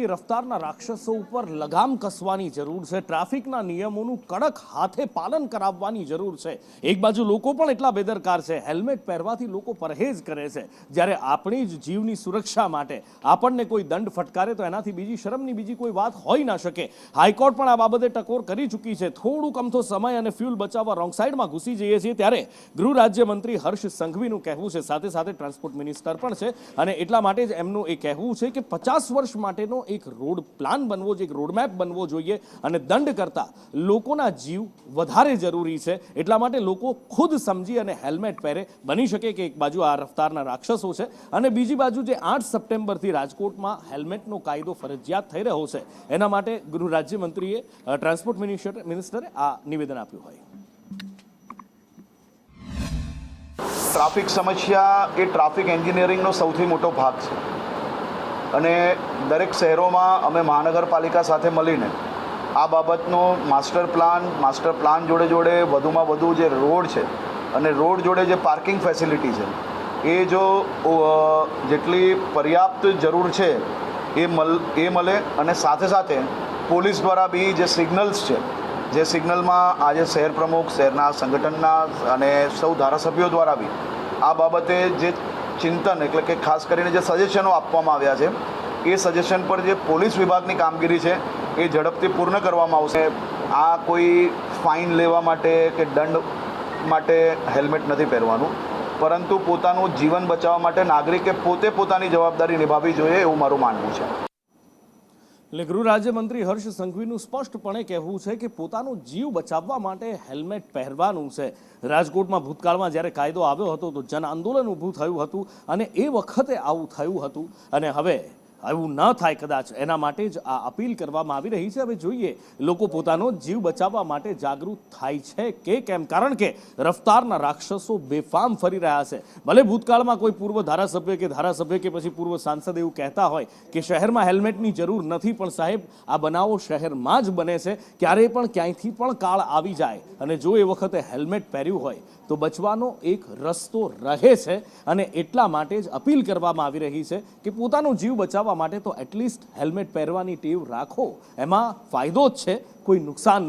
તેજસ્વી રફતારના રાક્ષસો ઉપર લગામ કસવાની જરૂર છે। ટ્રાફિકના નિયમોનું કડક હાથે પાલન કરાવવાની જરૂર છે। એક બાજુ લોકો પણ એટલા બેદરકાર છે, હેલ્મેટ પહેરવાથી લોકો પરહેજ કરે છે, જ્યારે આપણી જ જીવની સુરક્ષા માટે આપણને કોઈ દંડ ફટકારે તો એનાથી બીજી શરમની બીજી કોઈ વાત હોઈ ના શકે। હાઈકોર્ટ પણ આ બાબતે ટકોર કરી ચૂકી છે। થોડુંક અમથો સમય અને ફ્યુલ બચાવવા રોંગ સાઈડમાં ઘૂસી જઈએ છીએ ત્યારે ગૃહ રાજ્યમંત્રી હર્ષ સંઘવીનું કહેવું છે, સાથે સાથે ટ્રાન્સપોર્ટ મિનિસ્ટર પણ છે, અને એટલા માટે જ એમનું એ કહેવું છે કે 50 વર્ષ માટેનો એક રોડ પ્લાન બનવો જોઈએ, એક રોડમેપ બનવો જોઈએ, અને દંડ કરતા લોકોના જીવ વધારે જરૂરી છે। એટલા માટે લોકો ખુદ સમજી અને હેલ્મેટ પહેરે। બની શકે કે એક બાજુ આ રફતારના રાક્ષસો છે અને બીજી બાજુ જે 8 સપ્ટેમ્બરથી રાજકોટમાં હેલ્મેટનો કાયદો ફરજિયાત થઈ રહ્યો છે, એના માટે ગૃહ રાજ્યમંત્રીએ ટ્રાન્સપોર્ટ મિનિસ્ટરે આ નિવેદન આપ્યું હોય। ટ્રાફિક સમસ્યા એ ટ્રાફિક એન્જિનિયરિંગનો સૌથી મોટો ભાગ છે, અને દરેક શહેરોમાં અમે મહાનગરપાલિકા સાથે મળીને આ બાબતનો માસ્ટર પ્લાન જોડે જોડે વધુમાં વધુ જે રોડ છે અને રોડ જોડે જે પાર્કિંગ ફેસિલિટી છે એ જો જેટલી પર્યાપ્ત જરૂર છે એ મળે, અને સાથે સાથે પોલીસ દ્વારા બી જે સિગ્નલ્સ છે, જે સિગ્નલમાં આજે શહેર પ્રમુખ, શહેરના સંગઠનના અને સૌ ધારાસભ્યો દ્વારા બી આ બાબતે જે ચિંતન એટલે કે ખાસ કરીને જે સજેશનો આપવામાં આવ્યા છે, એ સજેશન પર જે પોલીસ વિભાગની કામગીરી છે એ ઝડપથી પૂર્ણ કરવામાં આવશે। આ કોઈ ફાઇન લેવા માટે કે દંડ માટે હેલ્મેટ નથી પહેરવાનું, પરંતુ પોતાનું જીવન બચાવવા માટે નાગરિકે પોતે પોતાની જવાબદારી નિભાવવી જોઈએ એવું મારું માનવું છે। એટલે ગૃહ રાજ્યમંત્રી હર્ષ સંઘવીનું સ્પષ્ટપણે કહેવું છે કે પોતાનો જીવ બચાવવા માટે હેલ્મેટ પહેરવાનું છે। રાજકોટમાં ભૂતકાળમાં જ્યારે કાયદો આવ્યો હતો તો જન આંદોલન ઊભું થયું હતું, અને એ વખતે આવું થયું હતું, અને હવે આવું ન થાય કદાચ એના માટે જ આ અપીલ કરવામાં આવી રહી છે। હવે જોઈએ લોકો પોતાનો જીવ બચાવવા માટે જાગૃત થાય છે કે કેમ, કારણ કે રફતારના રાક્ષસો બેફામ ફરી રહ્યા છે। ભલે ભૂતકાળમાં કોઈ પૂર્વ ધારાસભ્ય કે પછી પૂર્વ સાંસદ એવું કહેતા હોય કે શહેરમાં હેલ્મેટની જરૂર નથી, પણ સાહેબ આ બનાવો શહેરમાં જ બને છે। ક્યારેય પણ ક્યાંયથી પણ કાળ આવી જાય અને જો એ વખતે હેલ્મેટ પહેર્યું હોય તો બચવાનો એક રસ્તો રહે છે, અને એટલા માટે જ અપીલ કરવામાં આવી રહી છે કે પોતાનો જીવ બચાવવા માટે તો એટલીસ્ટ હેલ્મેટ પહેરવાની ટેવ રાખો। એમાં ફાયદો જ છે, કોઈ નુકસાન